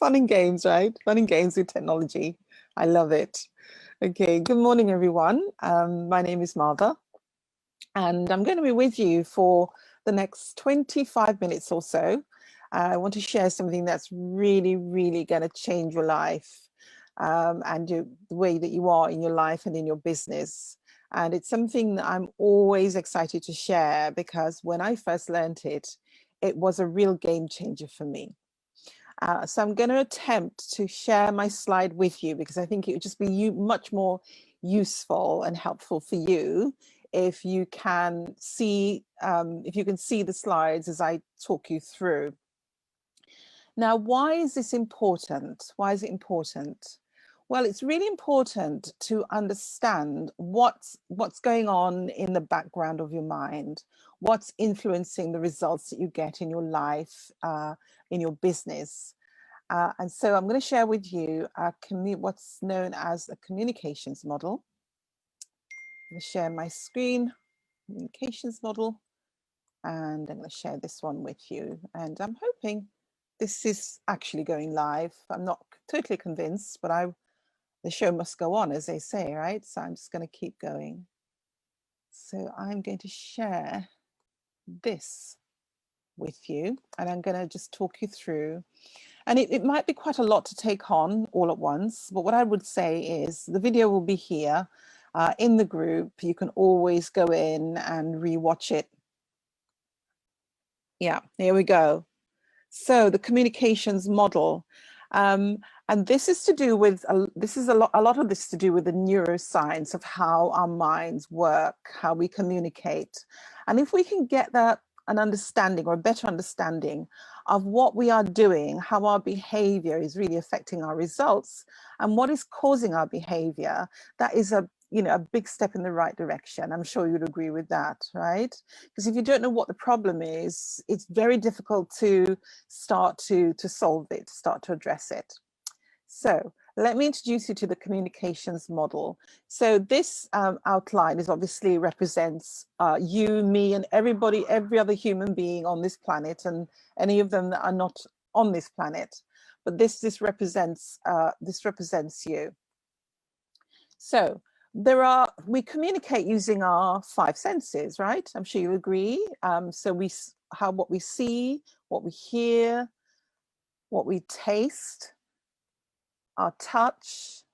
Fun and games, right? Fun and games with technology. I love it. Okay, good morning, everyone. My name is Martha, and I'm going to be with you for the next 25 minutes or so. I want to share something that's really, really going to change your life and the way that you are in your life and in your business. And it's something that I'm always excited to share because when I first learned it, it was a real game changer for me. So I'm going to attempt to share my slide with you because I think it would just be much more useful and helpful for you if you can see the slides as I talk you through. Now, why is this important? Why is it important? Well, it's really important to understand what's going on in the background of your mind, what's influencing the results that you get in your life, in your business. And so I'm going to share with you what's known as a communications model. I'm going to share my screen, communications model, and I'm going to share this one with you. And I'm hoping this is actually going live. I'm not totally convinced, but the show must go on, as they say, right? So I'm just going to keep going. So I'm going to share this with you, and I'm going to just talk you through. And it might be quite a lot to take on all at once, but what I would say is the video will be here in the group. You can always go in and rewatch it. Yeah, here we go. So the communications model. And this is to do with, a lot of this to do with the neuroscience of how our minds work, how we communicate. And if we can get an understanding or a better understanding of what we are doing, how our behavior is really affecting our results and what is causing our behavior, that is a big step in the right direction. I'm sure you'd agree with that, right? Because if you don't know what the problem is, it's very difficult to start to solve it, start to address it. So let me introduce you to the communications model. So this outline is obviously represents you, me, and everybody, every other human being on this planet, and any of them that are not on this planet. But this represents you. So we communicate using our five senses, right? I'm sure you agree. So what we see, what we hear, what we taste, our touch,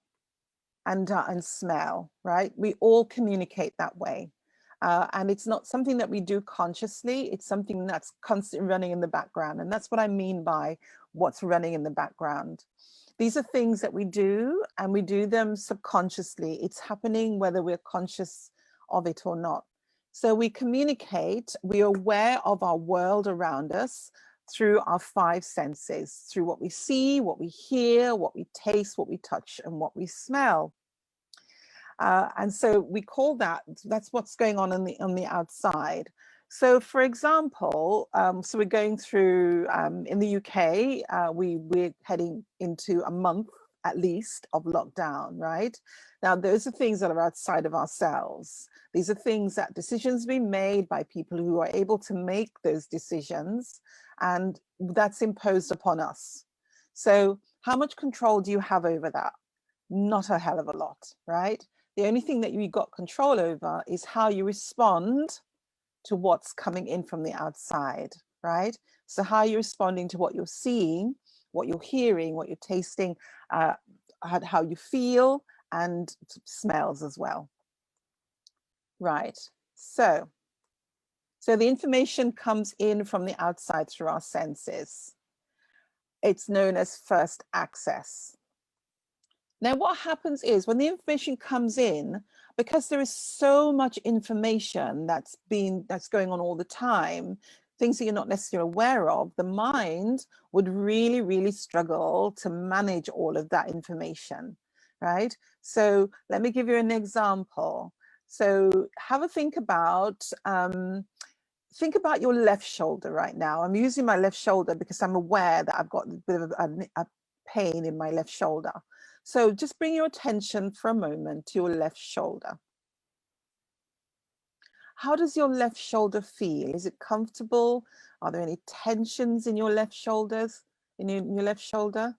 and smell, right? We all communicate that way. And it's not something that we do consciously, it's something that's constantly running in the background. And that's what I mean by what's running in the background. These are things that we do, and we do them subconsciously. It's happening whether we're conscious of it or not. So we communicate, we're aware of our world around us through our five senses, through what we see, what we hear, what we taste, what we touch, and what we smell. And so we call that's what's going on the outside. So for example, so we're going through, in the UK, we're heading into a month at least of lockdown, right? Now, those are things that are outside of ourselves. These are things that decisions being made by people who are able to make those decisions, and that's imposed upon us. So how much control do you have over that? Not a hell of a lot, right? The only thing that you've got control over is how you respond to what's coming in from the outside, right? So how you're responding to what you're seeing, what you're hearing, what you're tasting, how you feel, and smells as well. Right. So the information comes in from the outside through our senses. It's known as first access. Now, what happens is when the information comes in, because there is so much information that's going on all the time, things that you're not necessarily aware of, the mind would really, really struggle to manage all of that information, right? So let me give you an example. So have a think about your left shoulder right now. I'm using my left shoulder because I'm aware that I've got a bit of a pain in my left shoulder. So just bring your attention for a moment to your left shoulder. How does your left shoulder feel? Is it comfortable? Are there any tensions in your left shoulders, in your left shoulder?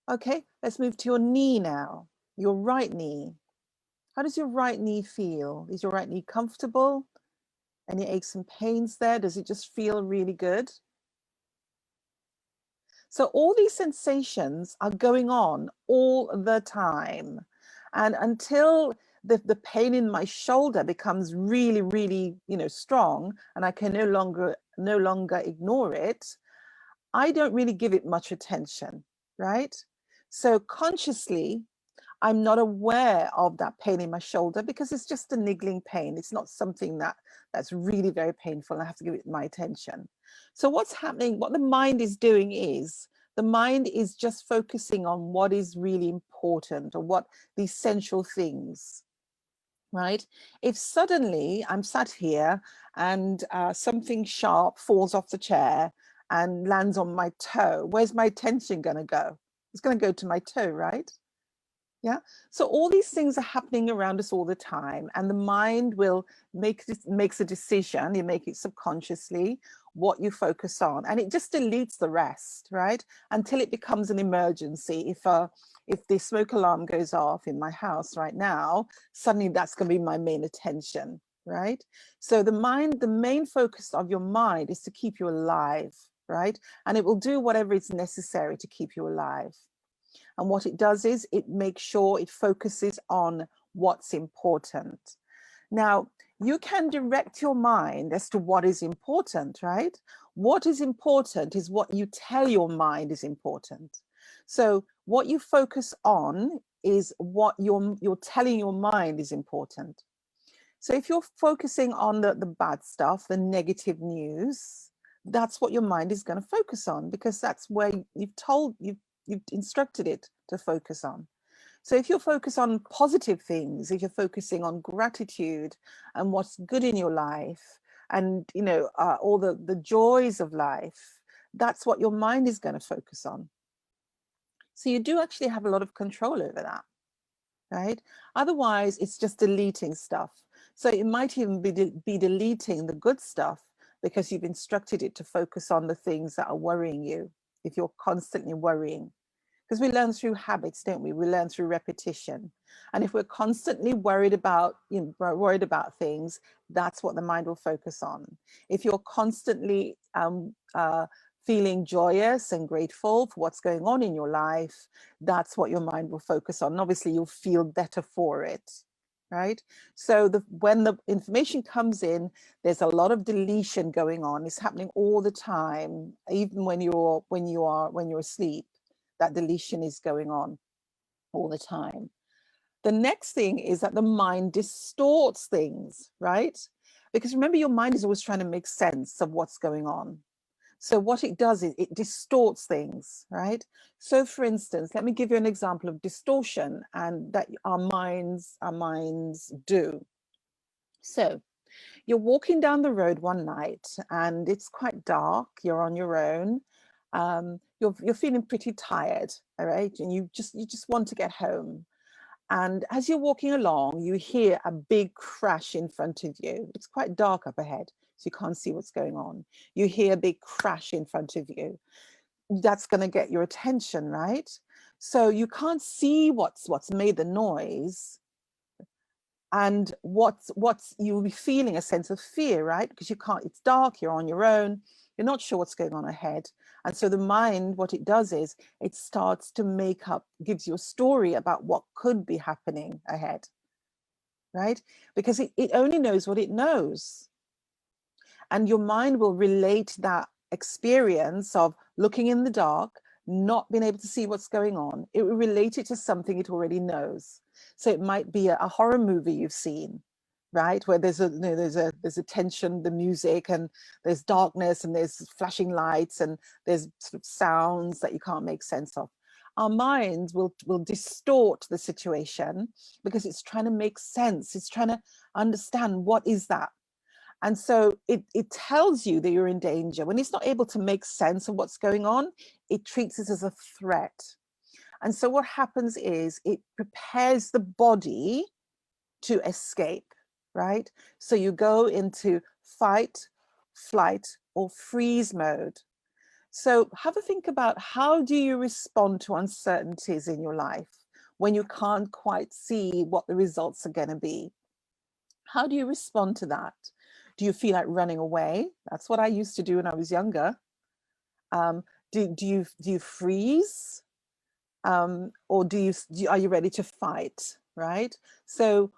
Okay, let's move to your knee now. Your right knee. How does your right knee feel? Is your right knee comfortable? Any aches and pains there? Does it just feel really good? So all these sensations are going on all the time. And until the pain in my shoulder becomes really, really, strong, and I can no longer ignore it, I don't really give it much attention, right? So consciously, I'm not aware of that pain in my shoulder because it's just a niggling pain. It's not something that's really very painful. I have to give it my attention. So what's happening, what the mind is doing is the mind is just focusing on what is really important or what the essential things, right? If suddenly I'm sat here and something sharp falls off the chair and lands on my toe, where's my attention going to go? It's going to go to my toe, right? Yeah. So all these things are happening around us all the time, and the mind will makes a decision. You make it subconsciously what you focus on, and it just deletes the rest, right? Until it becomes an emergency. If the smoke alarm goes off in my house right now, suddenly that's going to be my main attention, right? So the main focus of your mind is to keep you alive, right? And it will do whatever is necessary to keep you alive. And what it does is it makes sure it focuses on what's important. Now, you can direct your mind as to what is important, right? What is important is what you tell your mind is important. So what you focus on is what you're telling your mind is important. So if you're focusing on the bad stuff, the negative news, that's what your mind is going to focus on because that's where you've instructed it to focus on. So if you're focused on positive things, if you're focusing on gratitude and what's good in your life and all the joys of life, that's what your mind is going to focus on. So you do actually have a lot of control over that, right? Otherwise, it's just deleting stuff. So it might even be deleting the good stuff because you've instructed it to focus on the things that are worrying you, if you're constantly worrying. Because we learn through habits, don't we? We learn through repetition. And if we're constantly worried about things, that's what the mind will focus on. If you're constantly feeling joyous and grateful for what's going on in your life, that's what your mind will focus on. And obviously, you'll feel better for it, right? So when the information comes in, there's a lot of deletion going on. It's happening all the time, even when you're asleep. That deletion is going on all the time. The next thing is that the mind distorts things, right? Because remember, your mind is always trying to make sense of what's going on. So what it does is it distorts things, right? So for instance, let me give you an example of distortion and that our minds do. So you're walking down the road one night and it's quite dark, you're on your own, you're feeling pretty tired, all right? And you just want to get home. And as you're walking along, you hear a big crash in front of you. It's quite dark up ahead, so you can't see what's going on. You hear a big crash in front of you. That's going to get your attention, right? So you can't see what's made the noise. And what's you'll be feeling a sense of fear, right? Because you can't, it's dark, you're on your own, you're not sure what's going on ahead. And so the mind, what it does is it starts to gives you a story about what could be happening ahead, right? Because it only knows what it knows. And your mind will relate that experience of looking in the dark, not being able to see what's going on. It will relate it to something it already knows. So it might be a horror movie you've seen, right? Where there's a tension, the music, and there's darkness, and there's flashing lights, and there's sort of sounds that you can't make sense of. Our minds will distort the situation because it's trying to make sense. It's trying to understand what is that. And so it tells you that you're in danger. When it's not able to make sense of what's going on, it treats it as a threat. And so what happens is it prepares the body to escape, right? So you go into fight, flight, or freeze mode. So have a think about, how do you respond to uncertainties in your life when you can't quite see what the results are going to be? How do you respond to that? Do you feel like running away? That's what I used to do when I was younger. Um, do you freeze? Or are you ready to fight? Right? So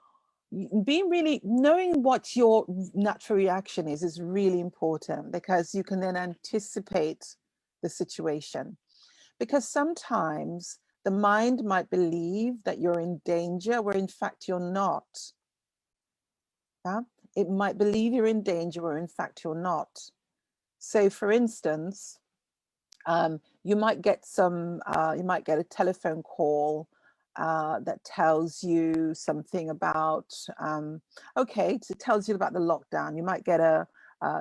being really knowing what your natural reaction is really important, because you can then anticipate the situation. Because sometimes the mind might believe that you're in danger where in fact you're not. Yeah? It might believe you're in danger where in fact you're not. So for instance, you might get a telephone call that tells you something about, it tells you about the lockdown. You might get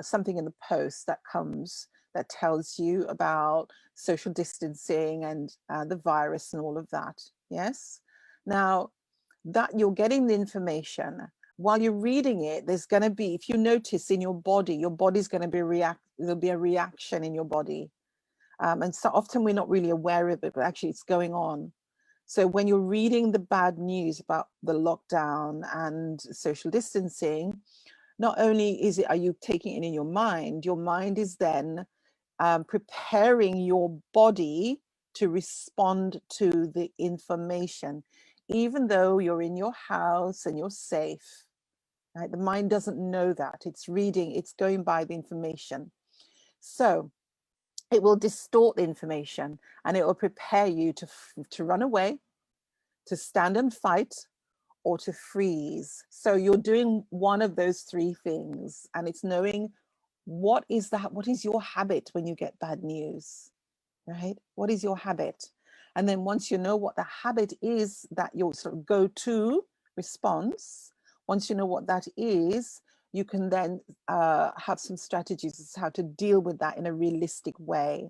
something in the post that comes that tells you about social distancing and the virus and all of that. Yes. Now that you're getting the information, while you're reading it, there's going to be, if you notice in your body's going to be there'll be a reaction in your body. And so often we're not really aware of it, but actually it's going on. So when you're reading the bad news about the lockdown and social distancing, not only are you taking it in your mind is then preparing your body to respond to the information, even though you're in your house and you're safe. Right? The mind doesn't know that. It's reading, it's going by the information. So it will distort the information, and it will prepare you to run away, to stand and fight, or to freeze. So you're doing one of those three things, and it's knowing what is your habit when you get bad news, right? What is your habit? And then once you know what the habit is, that your sort of go-to response, once you know what that is, you can then have some strategies as to how to deal with that in a realistic way.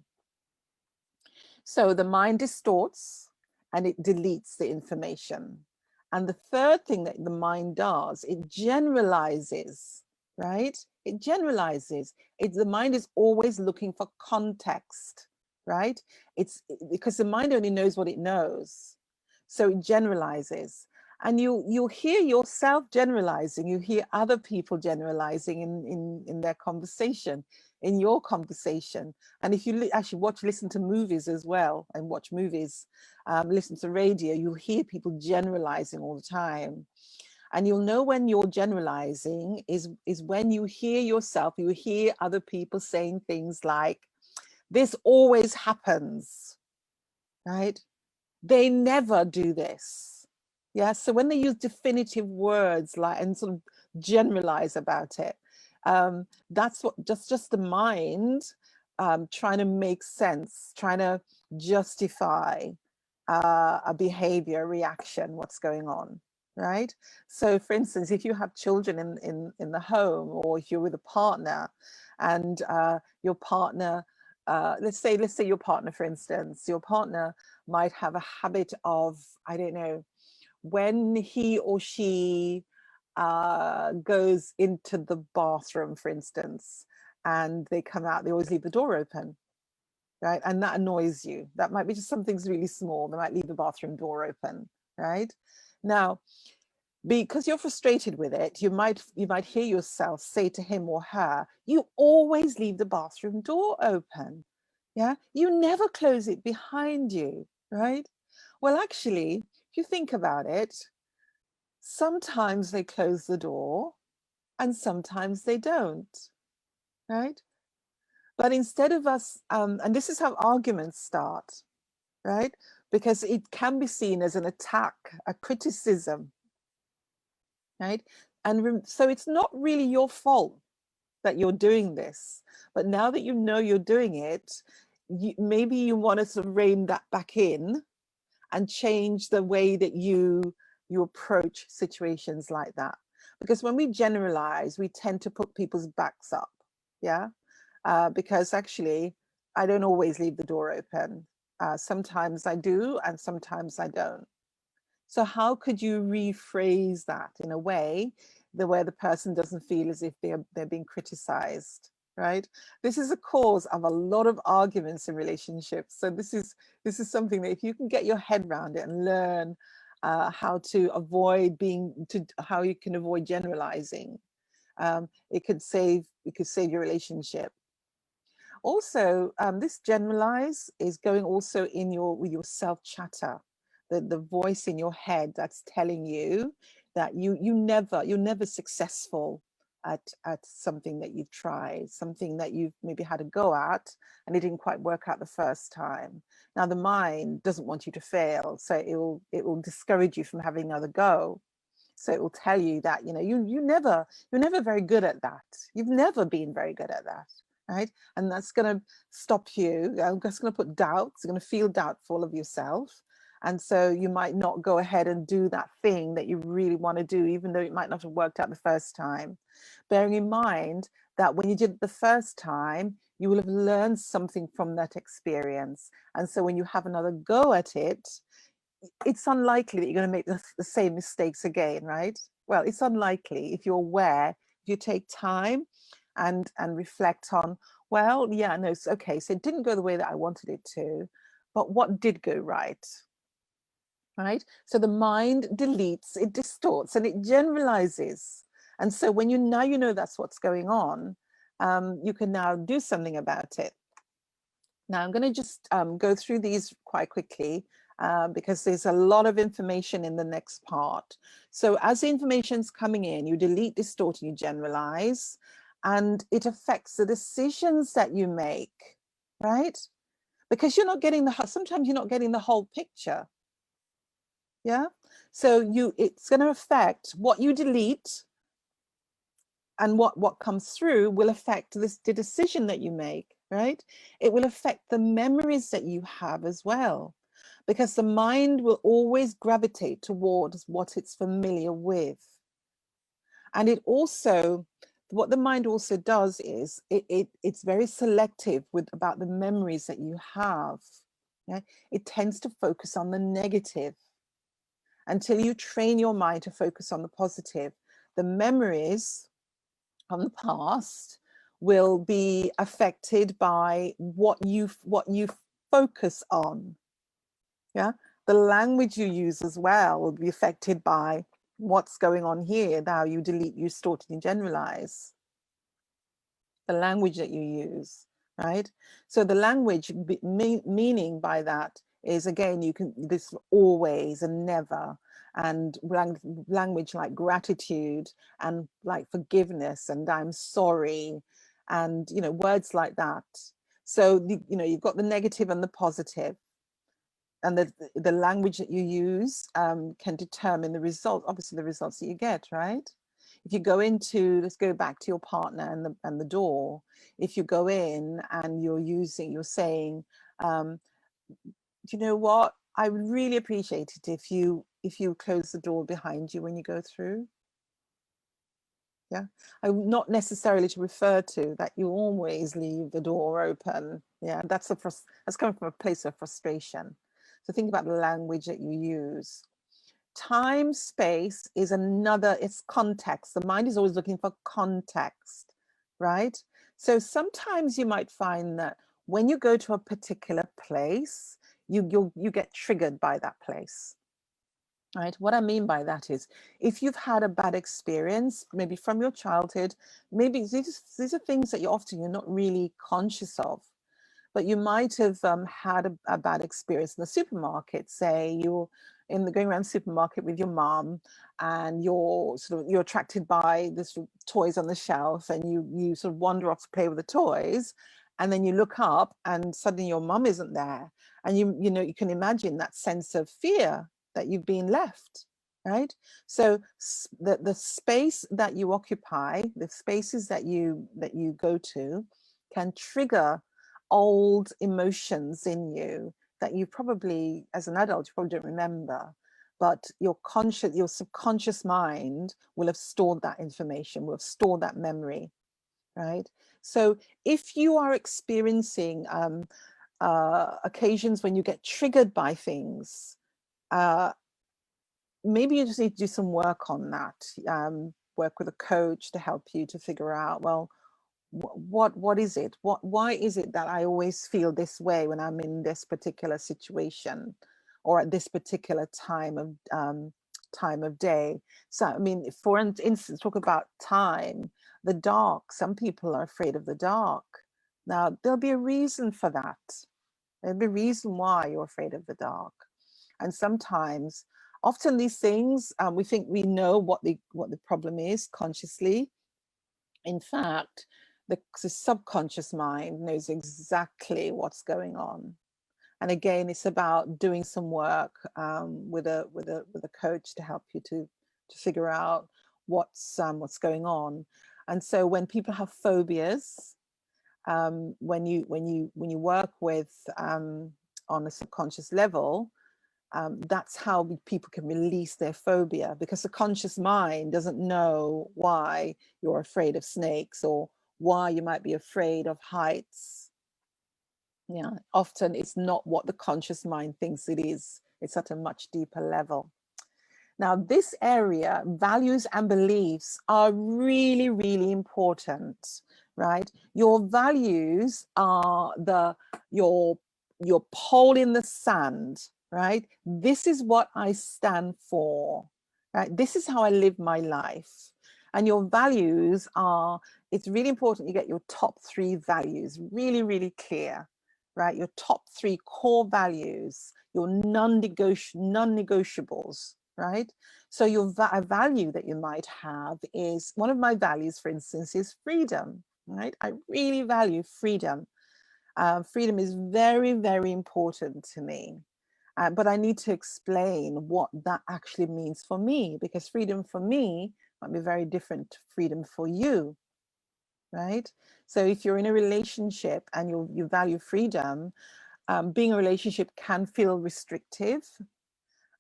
So the mind distorts and it deletes the information. And the third thing that the mind does, it generalizes, right? It generalizes. The mind is always looking for context, right? It's because the mind only knows what it knows. So it generalizes. And you'll hear yourself generalizing, you hear other people generalizing in their conversation, in your conversation. And if you actually listen to movies as well, and watch movies, listen to radio, you'll hear people generalizing all the time. And you'll know when you're generalizing is when you hear yourself, you hear other people saying things like, this always happens, right? They never do this. Yeah, so when they use definitive words like and sort of generalize about it, that's what just the mind trying to make sense, trying to justify a behavior, a reaction, what's going on, right? So for instance, if you have children in the home, or if you're with a partner and your partner, let's say your partner, for instance, your partner might have a habit of, I don't know, when he or she goes into the bathroom, for instance, and they come out, they always leave the door open, right? And that annoys you. That might be just something's really small. They might leave the bathroom door open, right? Now, because you're frustrated with it, you might hear yourself say to him or her, you always leave the bathroom door open. Yeah, you never close it behind you, right? Well, actually, if you think about it, sometimes they close the door and sometimes they don't, right? But instead of us, and this is how arguments start, right? Because it can be seen as an attack, a criticism, right? And so it's not really your fault that you're doing this. But now that you know you're doing it, maybe you want to sort of rein that back in and change the way that you approach situations like that. Because when we generalize, we tend to put people's backs up. Yeah. Because actually, I don't always leave the door open. Sometimes I do, and sometimes I don't. So how could you rephrase that in a way where the person doesn't feel as if they're being criticized, right? This is a cause of a lot of arguments in relationships. So this is something that if you can get your head around it and learn how to avoid how you can avoid generalizing, it could save your relationship. Also, this generalize is going also in with your self chatter, the voice in your head that's telling you that you're never successful at something that you've tried, something that you've maybe had a go at and it didn't quite work out the first time. Now the mind doesn't want you to fail, so it will discourage you from having another go. So it will tell you that, you know, you're never very good at that. You've never been very good at that, right? And that's going to stop you. That's going to put doubts. You're going to feel doubtful of yourself. And so you might not go ahead and do that thing that you really want to do, even though it might not have worked out the first time. Bearing in mind that when you did it the first time, you will have learned something from that experience. And so when you have another go at it, it's unlikely that you're going to make the same mistakes again, right? Well, it's unlikely if you're aware, if you take time and reflect on, well, yeah, no, it's okay. So it didn't go the way that I wanted it to, but what did go right? Right? So the mind deletes, it distorts, and it generalizes. And so when you know that's what's going on, you can now do something about it. Now I'm going to just go through these quite quickly because there's a lot of information in the next part. So as the information's coming in, you delete, distort, and you generalize, and it affects the decisions that you make, right? Because you're not getting sometimes you're not getting the whole picture. Yeah. So it's going to affect what you delete, and what comes through will affect the decision that you make, right? It will affect the memories that you have as well, because the mind will always gravitate towards what it's familiar with. And it also, what the mind also does is it's very selective about the memories that you have. Yeah? It tends to focus on the negative until you train your mind to focus on the positive. The memories from the past will be affected by what you focus on. Yeah, the language you use as well will be affected by what's going on here. Now you delete, you distort, and generalize the language that you use, right? So the language meaning by that is, again, you can this always and never, and language like gratitude and like forgiveness and I'm sorry, and words like that. So you've got the negative and the positive, and the language that you use can determine the result, obviously the results that you get, right? If you go into, let's go back to your partner and the door. If you go in and you're saying, do you know what? I would really appreciate it if you close the door behind you when you go through. Yeah, I'm not necessarily to refer to that you always leave the door open. Yeah, that's coming from a place of frustration. So think about the language that you use. Time, space is another, it's context. The mind is always looking for context, right? So sometimes you might find that when you go to a particular place, you get triggered by that place. Right. What I mean by that is, if you've had a bad experience, maybe from your childhood, maybe these are things that you're not really conscious of, but you might have had a bad experience in the supermarket. Say you're going around the supermarket with your mom, and you're attracted by the sort of toys on the shelf, and you sort of wander off to play with the toys, and then you look up and suddenly your mom isn't there, and you can imagine that sense of fear that you've been left, right? So the space that you occupy, the spaces that you go to, can trigger old emotions in you that you probably, as an adult, you probably don't remember, but your subconscious mind will have stored that information, will have stored that memory, right? So if you are experiencing occasions when you get triggered by things, maybe you just need to do some work on that. Work with a coach to help you to figure out, well, what is it? Why is it that I always feel this way when I'm in this particular situation or at this particular time of day? So, I mean, for instance, talk about time, the dark. Some people are afraid of the dark. Now, there'll be a reason for that. There'll be a reason why you're afraid of the dark. And sometimes, often these things, we think we know what the problem is consciously. In fact, the subconscious mind knows exactly what's going on. And again, it's about doing some work with a coach to help you to figure out what's going on. And so when people have phobias, when you work with on a subconscious level, that's how people can release their phobia, because the conscious mind doesn't know why you're afraid of snakes or why you might be afraid of heights. Yeah, often it's not what the conscious mind thinks it is. It's at a much deeper level. Now, this area, values and beliefs, are really, really important, right? Your values are your pole in the sand, right? This is what I stand for, right? This is how I live my life. And your values are, it's really important you get your top 3 values really, really clear, right? Your top 3 core values, your non-negotiables, right? So your value that you might have is, one of my values, for instance, is freedom, right? I really value freedom. Freedom is very, very important to me. But I need to explain what that actually means for me, because freedom for me might be very different to freedom for you, right? So if you're in a relationship and you value freedom, being a relationship can feel restrictive,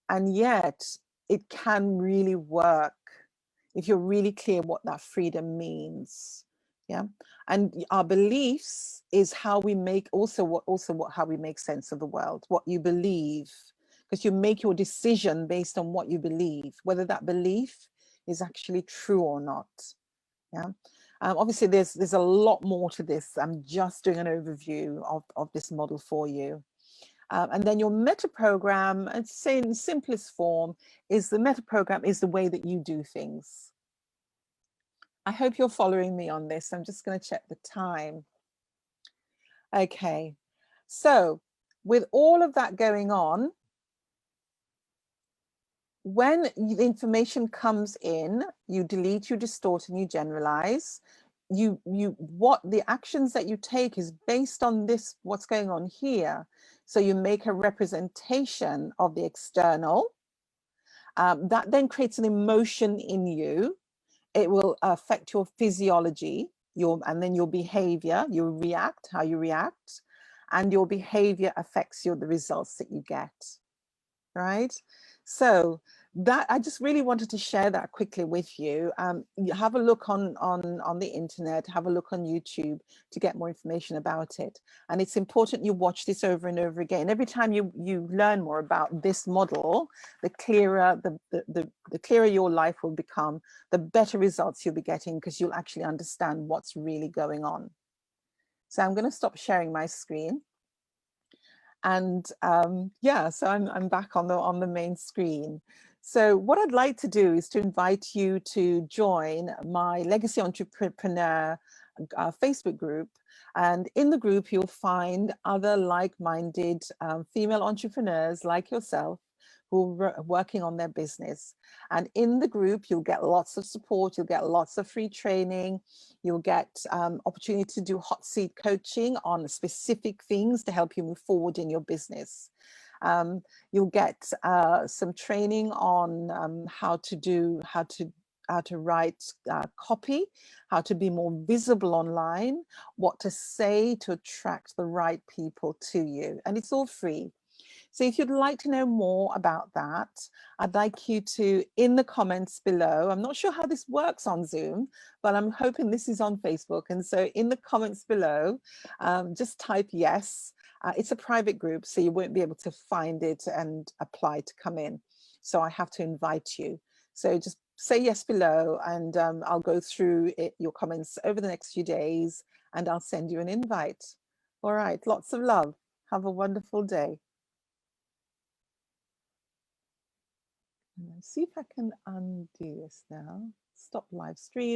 and yet it can really work if you're really clear what that freedom means. Yeah. And our beliefs is how we make how we make sense of the world, what you believe, because you make your decision based on what you believe, whether that belief is actually true or not. Yeah. Obviously there's a lot more to this. I'm just doing an overview of this model for you. And then your meta program, I'd say in the simplest form, is the meta program is the way that you do things. I hope you're following me on this. I'm just going to check the time. Okay, so with all of that going on, when the information comes in, you delete, you distort, and you generalize. What the actions that you take is based on this, what's going on here. So you make a representation of the external. That then creates an emotion in you. It will affect your physiology, and then your behavior. You react, how you react, and your behavior affects the results that you get, right? So that, I just really wanted to share that quickly with you. You have a look on the internet, have a look on YouTube to get more information about it. And it's important you watch this over and over again. Every time you learn more about this model, the clearer the clearer your life will become, the better results you'll be getting, because you'll actually understand what's really going on. So I'm going to stop sharing my screen. And yeah, so I'm back on the main screen. So what I'd like to do is to invite you to join my Legacy Entrepreneur Facebook group. And in the group, you'll find other like-minded female entrepreneurs like yourself who are working on their business. And in the group, you'll get lots of support, you'll get lots of free training, you'll get opportunity to do hot seat coaching on specific things to help you move forward in your business. You'll get some training on how to write copy, how to be more visible online, what to say to attract the right people to you. And it's all free. So if you'd like to know more about that, I'd like you to, in the comments below, I'm not sure how this works on Zoom, but I'm hoping this is on Facebook. And so in the comments below, just type yes. It's a private group, so you won't be able to find it and apply to come in. So I have to invite you. So just say yes below, and I'll go through your comments over the next few days, and I'll send you an invite. All right, lots of love. Have a wonderful day. And see if I can undo this now. Stop live stream.